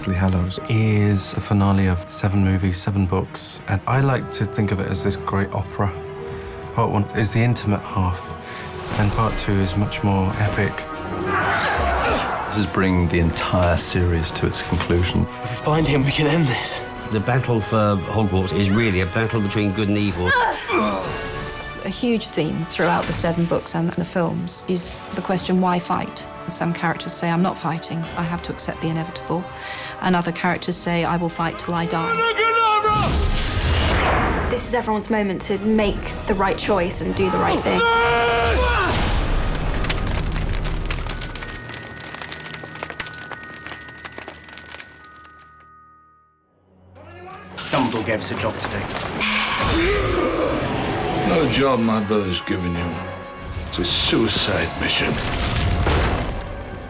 Deathly Hallows is the finale of 7 movies, 7 books, and I like to think of it as this great opera. Part 1 is the intimate half, and Part 2 is much more epic. This is bringing the entire series to its conclusion. If we find him, we can end this. The battle for Hogwarts is really a battle between good and evil. A huge theme throughout the 7 books and the films is the question, why fight? Some characters say, I'm not fighting, I have to accept the inevitable. And other characters say, I will fight till I die. This is everyone's moment to make the right choice and do the right thing. Dumbledore gave us a job to do. Not a job my brother's given you. It's a suicide mission.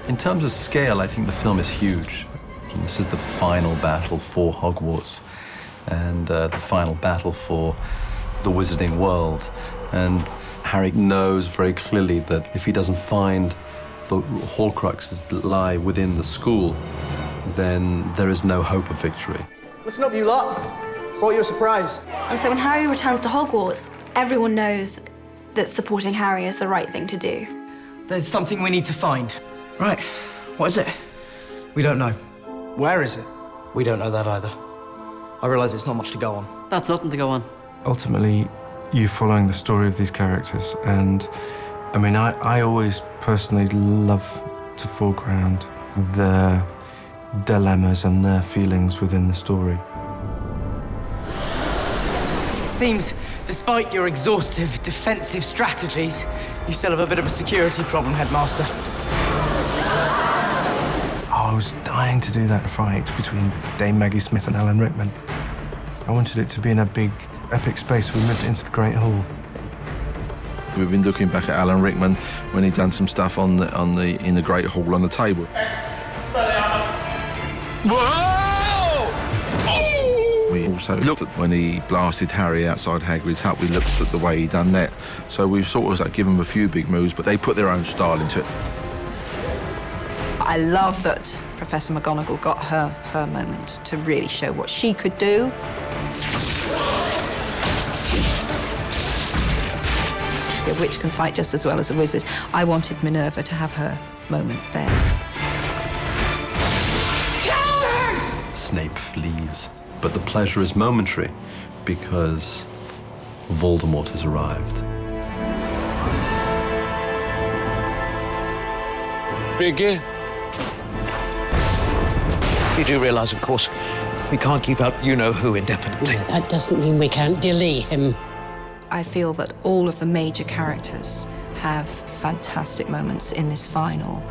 In terms of scale, I think the film is huge. And this is the final battle for Hogwarts and the final battle for the wizarding world. And Harry knows very clearly that if he doesn't find the Horcruxes that lie within the school, then there is no hope of victory. Listen up, you lot. Thought you were surprised. And so when Harry returns to Hogwarts, everyone knows that supporting Harry is the right thing to do. There's something we need to find. Right. What is it? We don't know. Where is it? We don't know that either. I realise it's not much to go on. That's nothing to go on. Ultimately, you're following the story of these characters, and I mean, I always personally love to foreground their dilemmas and their feelings within the story. Seems, despite your exhaustive defensive strategies, you still have a bit of a security problem, Headmaster. Oh, I was dying to do that fight between Dame Maggie Smith and Alan Rickman. I wanted it to be in a big, epic space. We moved it into the Great Hall. We've been looking back at Alan Rickman when he'd done some stuff in the Great Hall on the table. We also looked at when he blasted Harry outside Hagrid's hut. We looked at the way he done that. So we've sort of like given him a few big moves, but they put their own style into it. I love that Professor McGonagall got her moment to really show what she could do. A witch can fight just as well as a wizard. I wanted Minerva to have her moment there. Snape flees, but the pleasure is momentary because Voldemort has arrived. Begin. You do realise, of course, we can't keep up you-know-who indefinitely. Yeah, that doesn't mean we can't delay him. I feel that all of the major characters have fantastic moments in this final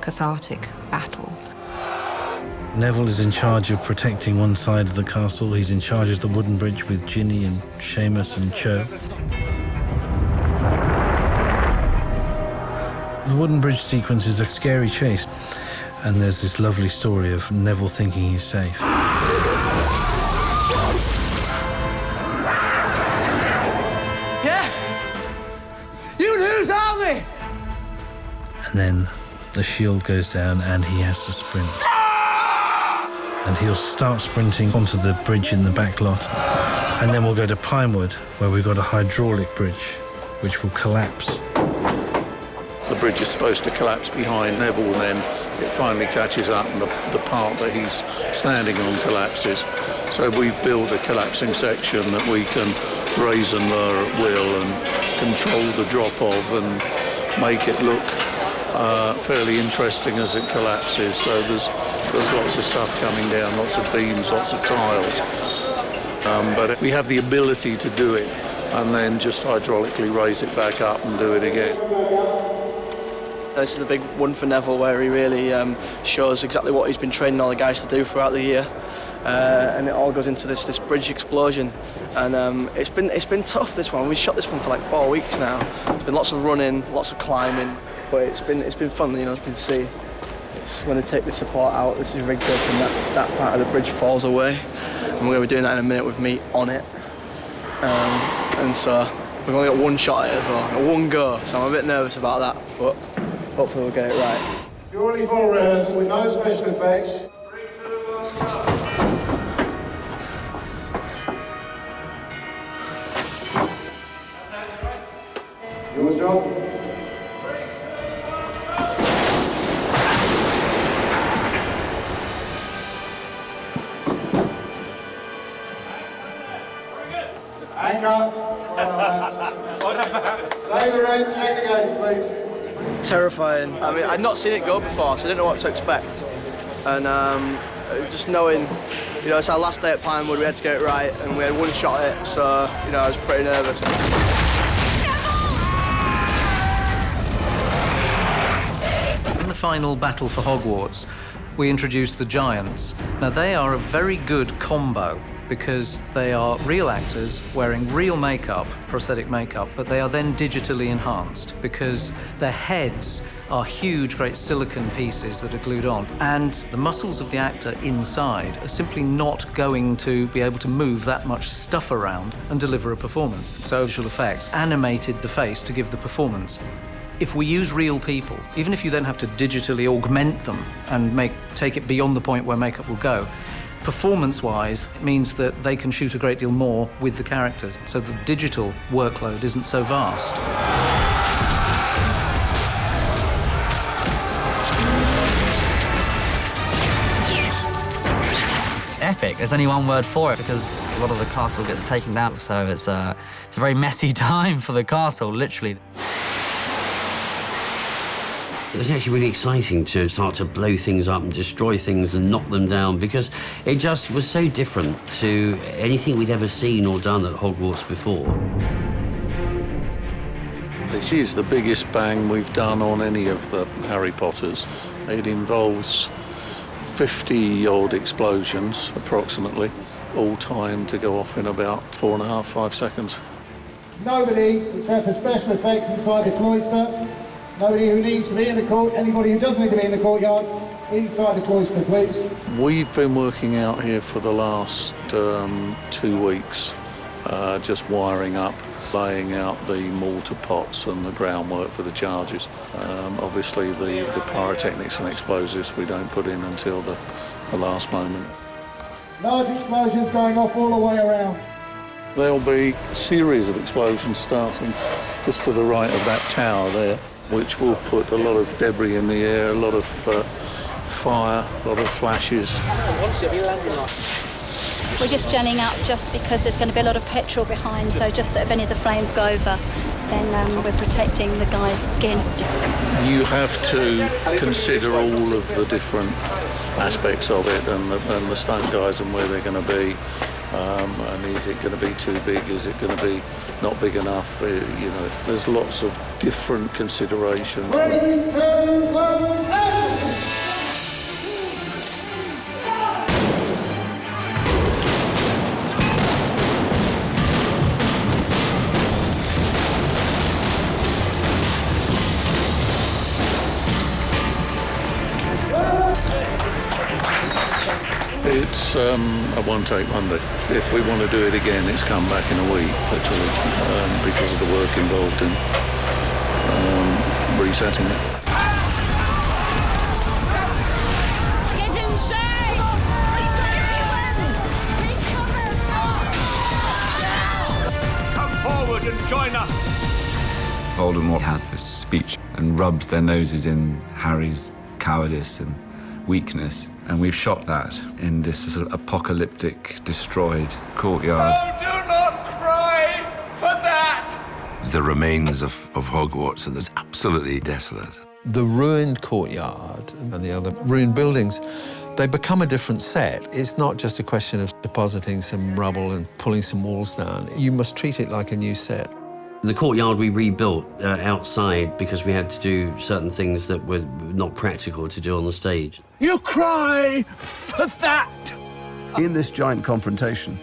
cathartic battle. Neville is in charge of protecting one side of the castle. He's in charge of the wooden bridge with Ginny and Seamus and Cho. The wooden bridge sequence is a scary chase, and there's this lovely story of Neville thinking he's safe. Yes! You news, aren't they? And then the shield goes down and he has to sprint. And he'll start sprinting onto the bridge in the back lot. And then we'll go to Pinewood, where we've got a hydraulic bridge, which will collapse. The bridge is supposed to collapse behind Neville, and then it finally catches up and the part that he's standing on collapses. So we've built a collapsing section that we can raise and lower at will and control the drop of and make it look fairly interesting as it collapses. So there's lots of stuff coming down, lots of beams, lots of tiles. But we have the ability to do it and then just hydraulically raise it back up and do it again. This is the big one for Neville, where he really shows exactly what he's been training all the guys to do throughout the year. And it all goes into this bridge explosion. And it's been tough, this one. We shot this one for like 4 weeks now. It's been lots of running, lots of climbing, but it's been fun, you know, it's been to see. It's when they take the support out, this is rigged up and that part of the bridge falls away. And we're going to be doing that in a minute with me on it. And so we've only got one shot at it as well, one go, so I'm a bit nervous about that, but hopefully we'll get it right. Purely full rehearsal with no special effects. Yours, John? Anchor. Say the rate, check the gates, please. Terrifying. I mean, I'd not seen it go before, so I didn't know what to expect. And just knowing, you know, it's our last day at Pinewood, we had to get it right, and we had one shot at it, so, you know, I was pretty nervous. In the final battle for Hogwarts, we introduced the Giants. Now, they are a very good combo because they are real actors wearing real makeup, prosthetic makeup, but they are then digitally enhanced because their heads are huge, great silicon pieces that are glued on. And the muscles of the actor inside are simply not going to be able to move that much stuff around and deliver a performance. So visual effects animated the face to give the performance. If we use real people, even if you then have to digitally augment them and take it beyond the point where makeup will go, performance-wise, it means that they can shoot a great deal more with the characters, so the digital workload isn't so vast. It's epic. There's only one word for it because a lot of the castle gets taken down, so it's a very messy time for the castle, literally. It was actually really exciting to start to blow things up and destroy things and knock them down because it just was so different to anything we'd ever seen or done at Hogwarts before. This is the biggest bang we've done on any of the Harry Potters. It involves 50-odd explosions, approximately, all timed to go off in about 4.5, 5 seconds. Nobody, except for special effects inside the cloister. Nobody who needs to be in the court, anybody who doesn't need to be in the courtyard, inside the cloister, please. We've been working out here for the last 2 weeks, just wiring up, laying out the mortar pots and the groundwork for the charges. Obviously, the pyrotechnics and explosives we don't put in until the last moment. Large explosions going off all the way around. There'll be a series of explosions starting just to the right of that tower there, which will put a lot of debris in the air, a lot of fire, a lot of flashes. We're just gelling up just because there's going to be a lot of petrol behind, so just that if any of the flames go over, then we're protecting the guy's skin. You have to consider all of the different aspects of it and the stunt guys and where they're going to be. And is it going to be too big? Is it going to be not big enough? You know, there's lots of different considerations. Ready, turn, one, action! It's a one-take wonder. If we want to do it again, it's come back in a week, literally, because of the work involved in resetting it. Get inside! It's everywhere! Take cover! Come forward and join us! Voldemort has this speech and rubs their noses in Harry's cowardice and weakness, and we've shot that in this sort of apocalyptic, destroyed courtyard. Oh, do not cry for that! The remains of Hogwarts, and it's absolutely desolate. The ruined courtyard and the other ruined buildings, they become a different set. It's not just a question of depositing some rubble and pulling some walls down. You must treat it like a new set. The courtyard we rebuilt outside because we had to do certain things that were not practical to do on the stage. You cry for that! In this giant confrontation,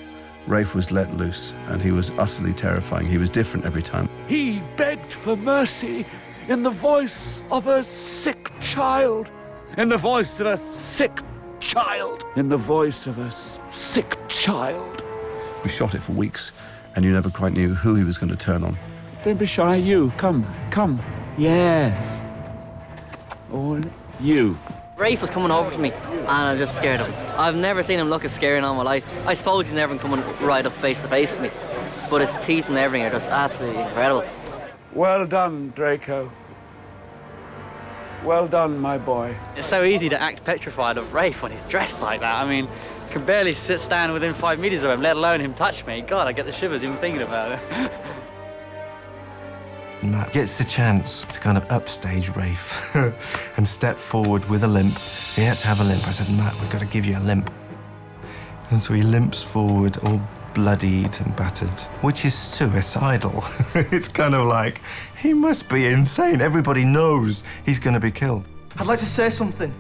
Rafe was let loose, and he was utterly terrifying. He was different every time. He begged for mercy in the voice of a sick child. In the voice of a sick child. In the voice of a sick child. We shot it for weeks, and you never quite knew who he was going to turn on. Don't be shy, you. Come. Yes. Or you. Rafe was coming over to me, and I just scared him. I've never seen him look as scary in all my life. I suppose he's never coming right up face to face with me, but his teeth and everything are just absolutely incredible. Well done, Draco. Well done, my boy. It's so easy to act petrified of Rafe when he's dressed like that. I mean, I can barely stand within 5 meters of him, let alone him touch me. God, I get the shivers even thinking about it. Matt gets the chance to kind of upstage Rafe and step forward with a limp. He had to have a limp. I said, Matt, we've got to give you a limp. And so he limps forward, all bloodied and battered, which is suicidal. It's kind of like, he must be insane. Everybody knows he's going to be killed. I'd like to say something.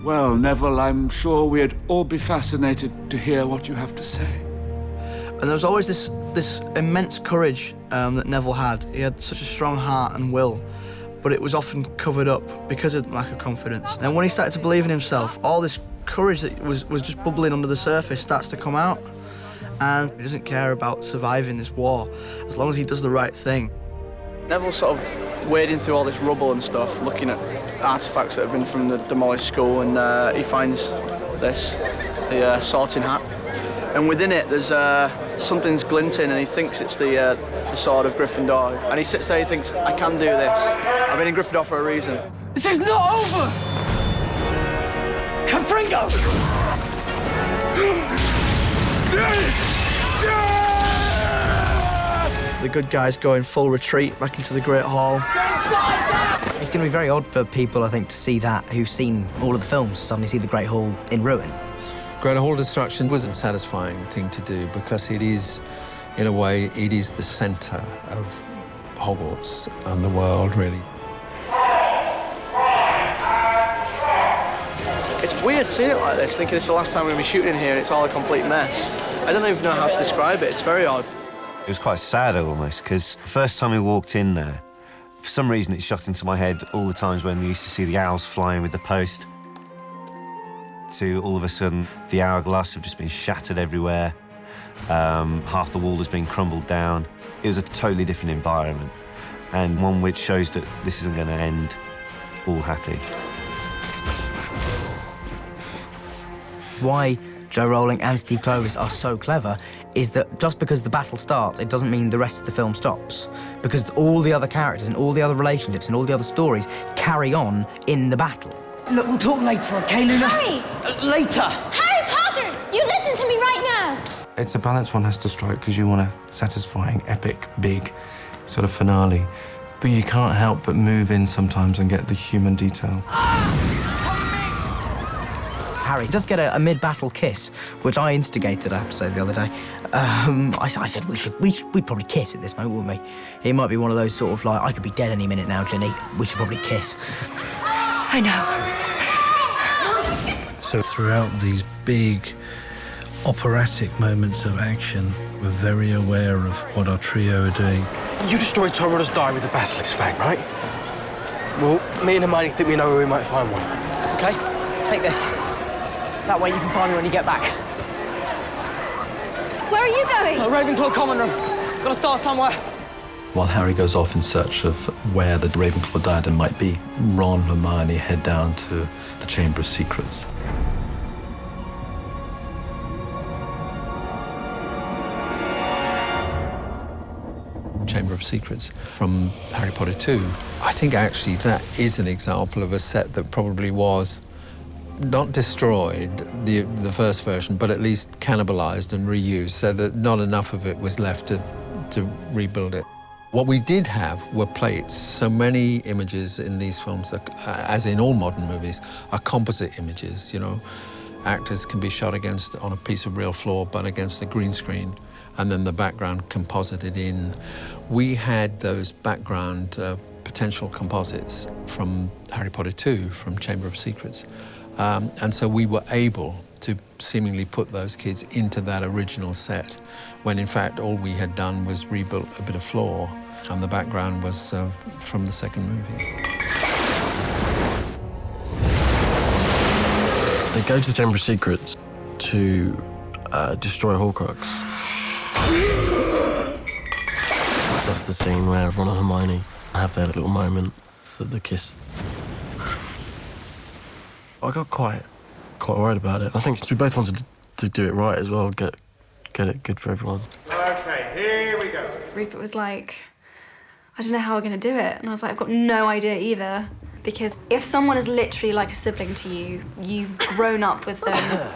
Well, Neville, I'm sure we'd all be fascinated to hear what you have to say. And there was always this immense courage that Neville had. He had such a strong heart and will, but it was often covered up because of lack of confidence. And when he started to believe in himself, all this courage that was just bubbling under the surface starts to come out. And he doesn't care about surviving this war, as long as he does the right thing. Neville's sort of wading through all this rubble and stuff, looking at artifacts that have been from the demolished school, and he finds this, the sorting hat. And within it, there's something's glinting, and he thinks it's the sword of Gryffindor. And he sits there, he thinks, I can do this. I've been in Gryffindor for a reason. This is not over! Confringo! The good guys go in full retreat back into the Great Hall. It's going to be very odd for people, I think, to see that who've seen all of the films, suddenly see the Great Hall in ruin. Great Hall destruction wasn't a satisfying thing to do because it is, in a way, it is the centre of Hogwarts and the world, really. It's weird seeing it like this, thinking it's the last time we're going to be shooting in here and it's all a complete mess. I don't even know how to describe it, it's very odd. It was quite sad almost, because the first time we walked in there, for some reason it shot into my head all the times when we used to see the owls flying with the post, to all of a sudden the hourglass have just been shattered everywhere, half the wall has been crumbled down. It was a totally different environment, and one which shows that this isn't going to end all happy. Why Joe Rowling and Steve Kloves are so clever is that just because the battle starts, it doesn't mean the rest of the film stops. Because all the other characters and all the other relationships and all the other stories carry on in the battle. Look, we'll talk later, okay, Luna? Harry! Later! Harry Potter! You listen to me right now! It's a balance one has to strike because you want a satisfying, epic, big sort of finale. But you can't help but move in sometimes and get the human detail. Harry does get a mid-battle kiss, which I instigated, I have to say, the other day. I said we'd probably kiss at this moment, wouldn't we? It might be one of those sort of like, I could be dead any minute now, Ginny. We should probably kiss. I know. So throughout these big operatic moments of action, we're very aware of what our trio are doing. You destroyed Tom diary with the Basilisk fang, right? Well, me and Hermione think we know where we might find one. Okay, take this. That way you can find me when you get back. Where are you going? Ravenclaw common room. Gotta start somewhere. While Harry goes off in search of where the Ravenclaw diadem might be, Ron and Hermione head down to the Chamber of Secrets. Chamber of Secrets from Harry Potter 2. I think actually that is an example of a set that probably was not destroyed, the first version, but at least cannibalized and reused, so that not enough of it was left to rebuild it. What we did have were plates. So many images in these films, as in all modern movies, are composite images, you know. Actors can be shot on a piece of real floor, but against a green screen, and then the background composited in. We had those background potential composites from Harry Potter 2, from Chamber of Secrets. And so we were able to seemingly put those kids into that original set, when in fact all we had done was rebuilt a bit of floor, and the background was from the second movie. They go to the Chamber of Secrets to destroy Horcrux. That's the scene where Ron and Hermione have their little moment, the kiss. I got quite worried about it. I think we both wanted to do it right as well, get it good for everyone. OK, here we go. Rupert was like, I don't know how we're going to do it. And I was like, I've got no idea either. Because if someone is literally like a sibling to you, you've grown up with them,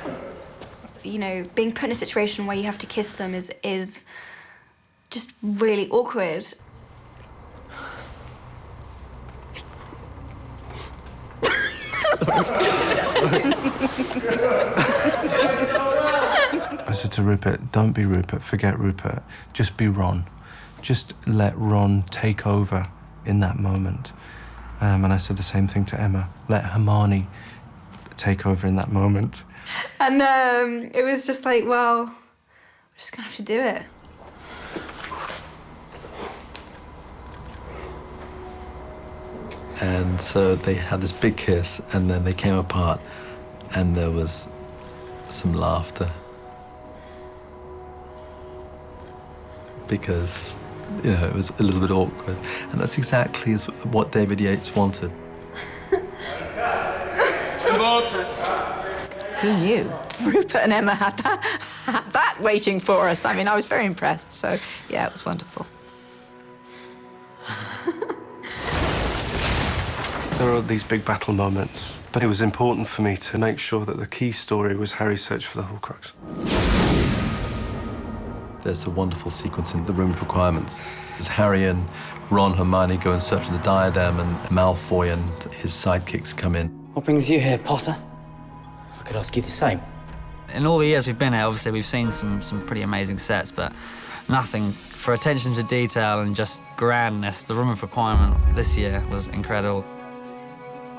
you know, being put in a situation where you have to kiss them is just really awkward. I said to Rupert, don't be Rupert, forget Rupert, just be Ron. Just let Ron take over in that moment. And I said the same thing to Emma, let Hermione take over in that moment. And it was just like, well, we're just gonna have to do it. And so they had this big kiss, and then they came apart, and there was some laughter. Because, you know, it was a little bit awkward. And that's exactly what David Yates wanted. Who knew? Rupert and Emma had that waiting for us. I mean, I was very impressed. So, yeah, it was wonderful. There are these big battle moments, but it was important for me to make sure that the key story was Harry's search for the Horcrux. There's a wonderful sequence in the Room of Requirements. As Harry and Ron, Hermione go in search of the diadem, and Malfoy and his sidekicks come in. What brings you here, Potter? I could ask you the same. In all the years we've been here, obviously we've seen some pretty amazing sets, but nothing for attention to detail and just grandness. The Room of Requirement this year was incredible.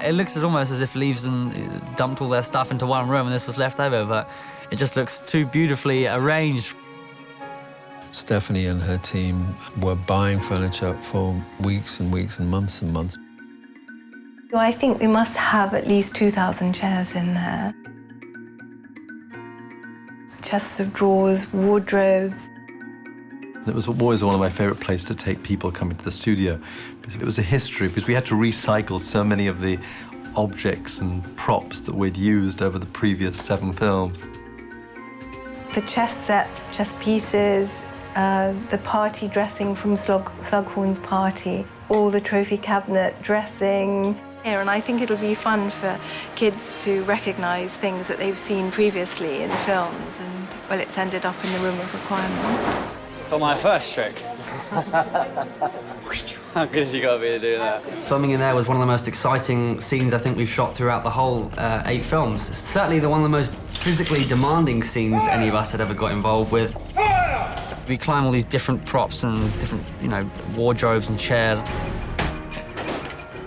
It looks almost as if Leaveson dumped all their stuff into one room and this was left over, but it just looks too beautifully arranged. Stephanie and her team were buying furniture for weeks and weeks and months and months. I think we must have at least 2,000 chairs in there. Chests of drawers, wardrobes. It was always one of my favourite places to take people coming to the studio, because it was a history, because we had to recycle so many of the objects and props that we'd used over the previous 7 films. The chess set, chess pieces, the party dressing from Slughorn's party, all the trophy cabinet dressing. And I think it'll be fun for kids to recognise things that they've seen previously in films, and, well, it's ended up in the Room of Requirement. For my first trick. How good have you got to be to do that? Filming in there was one of the most exciting scenes I think we've shot throughout the whole 8 films. Certainly one of the most physically demanding scenes any of us had ever got involved with. We climb all these different props and different, you know, wardrobes and chairs.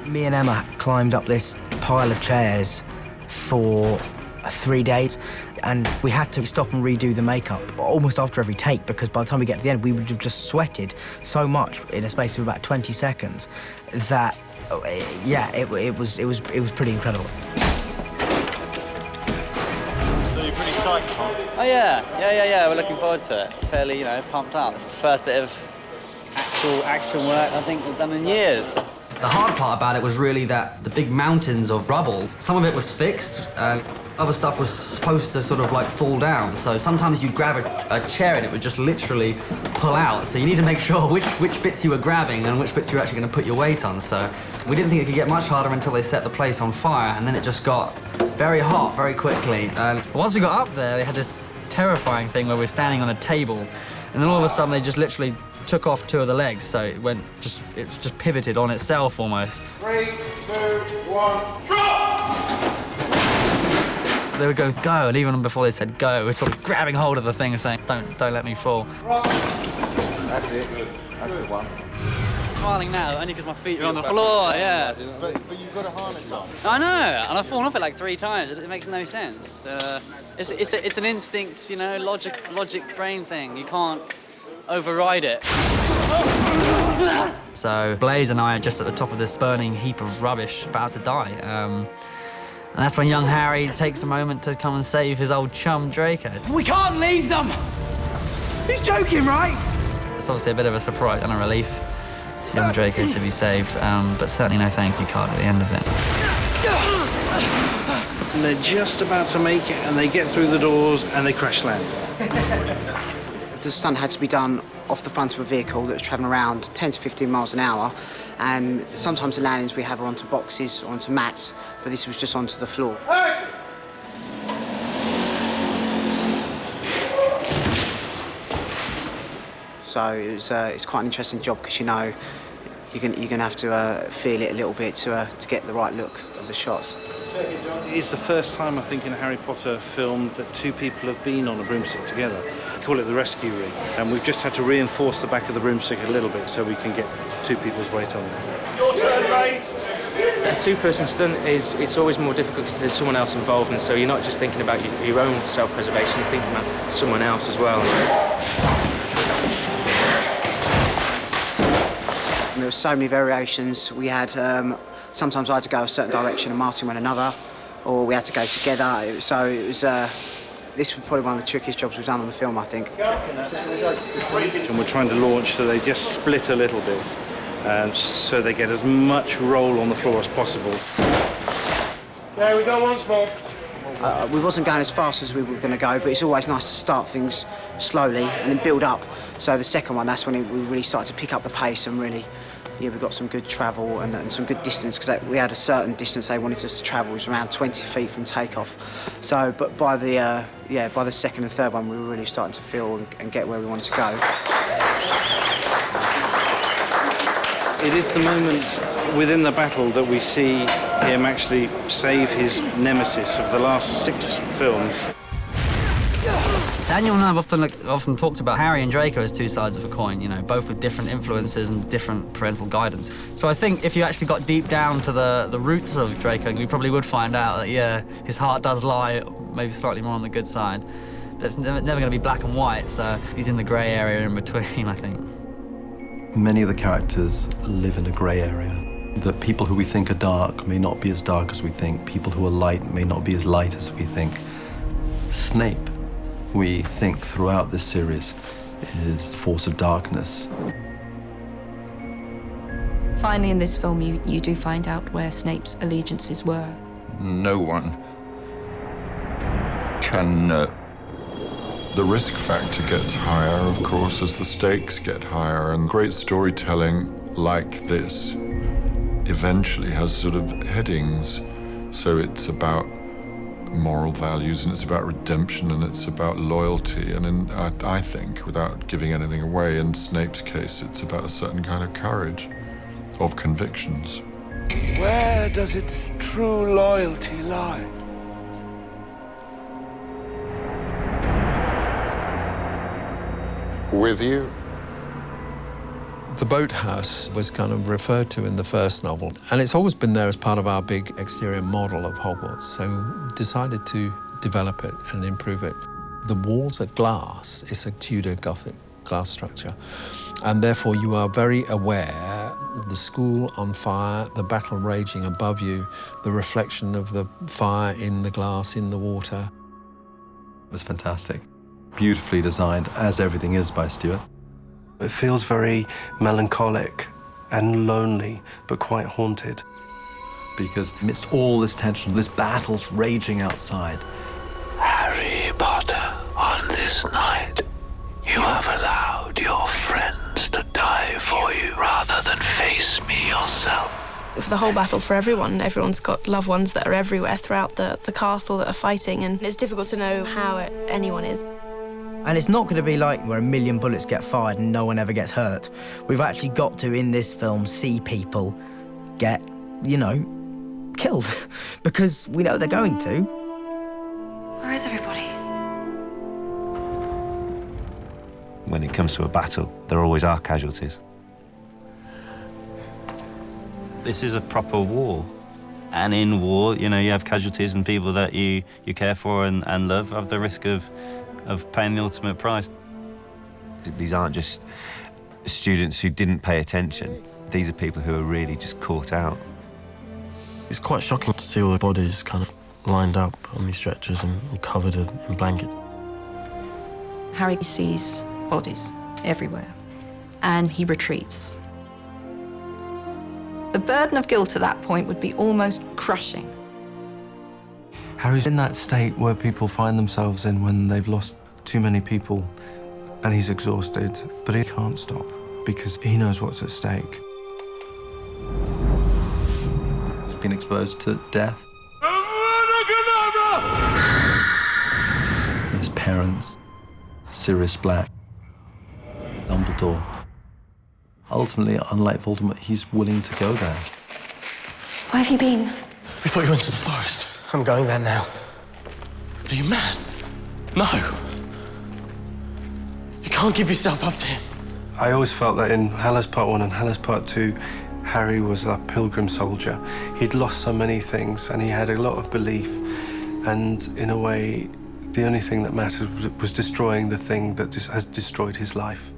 Me and Emma climbed up this pile of chairs for 3 days, and we had to stop and redo the makeup almost after every take, because by the time we get to the end, we would have just sweated so much in a space of about 20 seconds that, yeah, it was pretty incredible. So you're pretty psyched, huh? Oh yeah, we're looking forward to it. Fairly, you know, pumped up. It's the first bit of actual action work I think we've done in years. The hard part about it was really that the big mountains of rubble, some of it was fixed, and other stuff was supposed to sort of like fall down. So sometimes you'd grab a chair and it would just literally pull out. So you need to make sure which bits you were grabbing and which bits you were actually going to put your weight on. So we didn't think it could get much harder until they set the place on fire, and then it just got very hot very quickly. And once we got up there, they had this terrifying thing where we were standing on a table, and then all of a sudden they just literally took off 2 of the legs, so it just pivoted on itself almost. 3, 2, 1, drop! They would go, and even before they said go, we're sort of grabbing hold of the thing and saying, don't let me fall. That's it. That's the one. I'm smiling now, only because my feet are on the floor, yeah. But you've got a harness on. I know, and I've fallen off it like 3 times. It makes no sense. It's an instinct, you know, logic brain thing. You can't override it. So Blaze and I are just at the top of this burning heap of rubbish, about to die. And that's when young Harry takes a moment to come and save his old chum Draco. We can't leave them! He's joking, right? It's obviously a bit of a surprise and a relief. young Draco to be saved, but certainly no thank you card at the end of it. And they're just about to make it, and they get through the doors, and they crash land. The stunt had to be done off the front of a vehicle that was travelling around 10 to 15 miles an hour, and sometimes the landings we have are onto boxes or onto mats, but this was just onto the floor. So it's quite an interesting job because you know you're going to have to feel it a little bit to get the right look of the shots. It's the first time, I think, in a Harry Potter film that two people have been on a broomstick together. We call it the rescue rig, and we've just had to reinforce the back of the broomstick a little bit so we can get two people's weight on it. Your turn, mate. A two-person stunt it's always more difficult because there's someone else involved, and so you're not just thinking about your own self-preservation, you're thinking about someone else as well. And there were so many variations. We had, sometimes I had to go a certain direction and Martin went another, or we had to go together. So it was, this was probably one of the trickiest jobs we've done on the film, I think. And we're trying to launch so they just split a little bit, and so they get as much roll on the floor as possible. Okay, we go once more. We wasn't going as fast as we were going to go, but it's always nice to start things slowly and then build up. So the second one, that's when we really started to pick up the pace and really, yeah, we got some good travel and some good distance because we had a certain distance they wanted us to travel, it was around 20 feet from takeoff. So, but by the second and third one, we were really starting to feel and get where we wanted to go. It is the moment within the battle that we see him actually save his nemesis of the last 6 films. Daniel and I have often talked about Harry and Draco as two sides of a coin, you know, both with different influences and different parental guidance. So I think if you actually got deep down to the roots of Draco, we probably would find out that, yeah, his heart does lie maybe slightly more on the good side. But it's never going to be black and white, so he's in the grey area in between, I think. Many of the characters live in a grey area. The people who we think are dark may not be as dark as we think. People who are light may not be as light as we think. Snape, we think throughout this series, is a force of darkness. Finally, in this film, you do find out where Snape's allegiances were. No one can... The risk factor gets higher, of course, as the stakes get higher, and great storytelling like this eventually has sort of headings. So it's about moral values, and it's about redemption, and it's about loyalty, and I think, without giving anything away, in Snape's case, it's about a certain kind of courage, of convictions. Where does its true loyalty lie? With you. The boathouse was kind of referred to in the first novel, and it's always been there as part of our big exterior model of Hogwarts, so decided to develop it and improve it. The walls are glass. It's a Tudor Gothic glass structure, and therefore you are very aware of the school on fire, the battle raging above you, the reflection of the fire in the glass, in the water. It was fantastic. Beautifully designed, as everything is by Stuart. It feels very melancholic and lonely, but quite haunted. Because amidst all this tension, this battle's raging outside. Harry Potter, on this night, you have allowed your friends to die for you rather than face me yourself. For the whole battle for everyone, everyone's got loved ones that are everywhere throughout the castle that are fighting, and it's difficult to know how anyone is. And it's not going to be like where 1 million bullets get fired and no one ever gets hurt. We've actually got to, in this film, see people get, you know, killed. Because we know they're going to. Where is everybody? When it comes to a battle, there always are casualties. This is a proper war. And in war, you know, you have casualties, and people that you care for and love have the risk of paying the ultimate price. These aren't just students who didn't pay attention. These are people who are really just caught out. It's quite shocking to see all the bodies kind of lined up on these stretchers and covered in blankets. Harry sees bodies everywhere, and he retreats. The burden of guilt at that point would be almost crushing. Harry's in that state where people find themselves in when they've lost too many people and he's exhausted, but he can't stop because he knows what's at stake. He's been exposed to death. His parents, Sirius Black, Dumbledore. Ultimately, unlike Voldemort, he's willing to go there. Where have you been? We thought you went to the forest. I'm going there now. Are you mad? No. You can't give yourself up to him. I always felt that in Hallows Part 1 and Hallows Part 2, Harry was a pilgrim soldier. He'd lost so many things and he had a lot of belief. And in a way, the only thing that mattered was destroying the thing that has destroyed his life.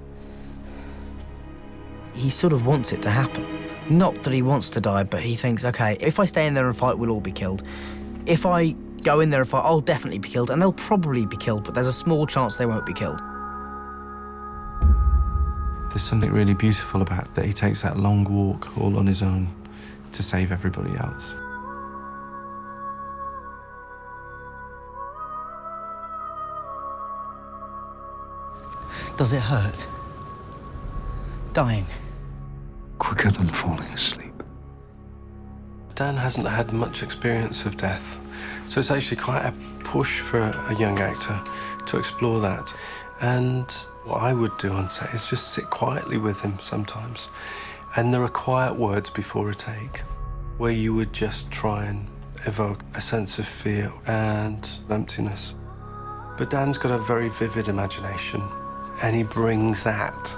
He sort of wants it to happen. Not that he wants to die, but he thinks, okay, if I stay in there and fight, we'll all be killed. If I go in there and fight, I'll definitely be killed, and they'll probably be killed, but there's a small chance they won't be killed. There's something really beautiful about that he takes that long walk all on his own to save everybody else. Does it hurt? Dying? Quicker than falling asleep. Dan hasn't had much experience of death, so it's actually quite a push for a young actor to explore that. And what I would do on set is just sit quietly with him sometimes. And there are quiet words before a take where you would just try and evoke a sense of fear and emptiness. But Dan's got a very vivid imagination, and he brings that.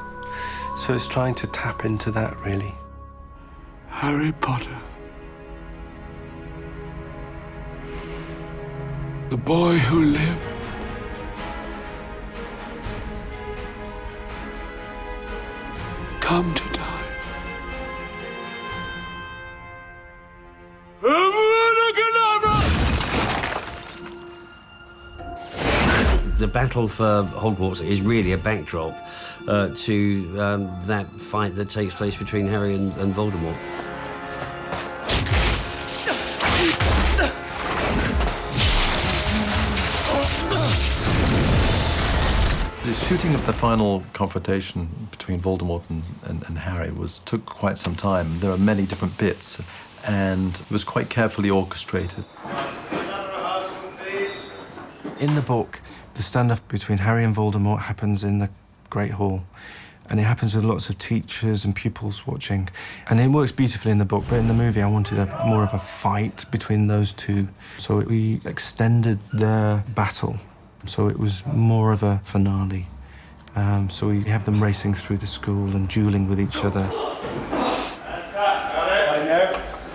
So it's trying to tap into that, really. Harry Potter. The boy who lived. Come to die. The battle for Hogwarts is really a backdrop to that fight that takes place between Harry and Voldemort. The shooting of the final confrontation between Voldemort and Harry took quite some time. There are many different bits, and it was quite carefully orchestrated. In the book, the standoff between Harry and Voldemort happens in the Great Hall, and it happens with lots of teachers and pupils watching. And it works beautifully in the book, but in the movie I wanted more of a fight between those two. So we extended their battle, so it was more of a finale. So we have them racing through the school and dueling with each other.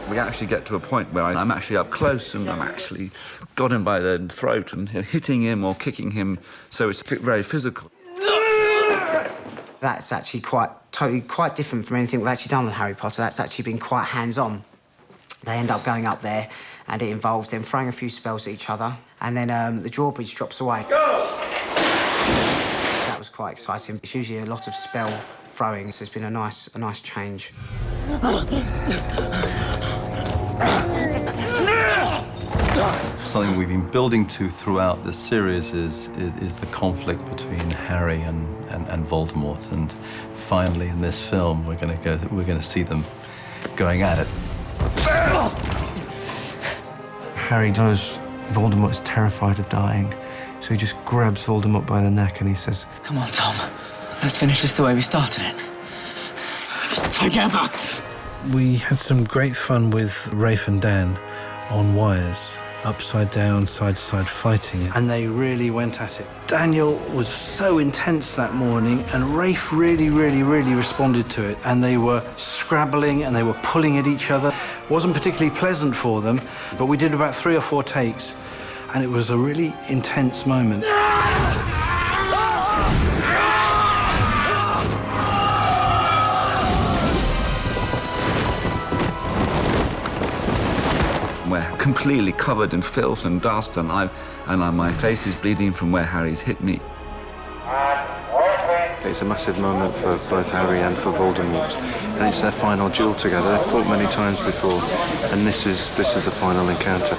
We actually get to a point where I'm actually up close and I'm actually got him by the throat and hitting him or kicking him, so it's very physical. That's actually quite different from anything we've actually done with Harry Potter. That's actually been quite hands-on. They end up going up there, and it involves them throwing a few spells at each other, and then the drawbridge drops away. Go! That was quite exciting. It's usually a lot of spell throwing, so it's been a nice change. Something we've been building to throughout this series is the conflict between Harry and Voldemort, and finally in this film we're going to see them going at it. Harry knows Voldemort is terrified of dying, so he just grabs Voldemort by the neck and he says, Come on, Tom. Let's finish this the way we started it. Together! We had some great fun with Rafe and Dan on wires, upside down, side to side fighting. And they really went at it. Daniel was so intense that morning, and Rafe really responded to it. And they were scrabbling and they were pulling at each other. It wasn't particularly pleasant for them, but we did about 3 or 4 takes, and it was a really intense moment. We're completely covered in filth and dust, and my face is bleeding from where Harry's hit me. It's a massive moment for both Harry and for Voldemort, and it's their final duel together. They've fought many times before, and this is the final encounter.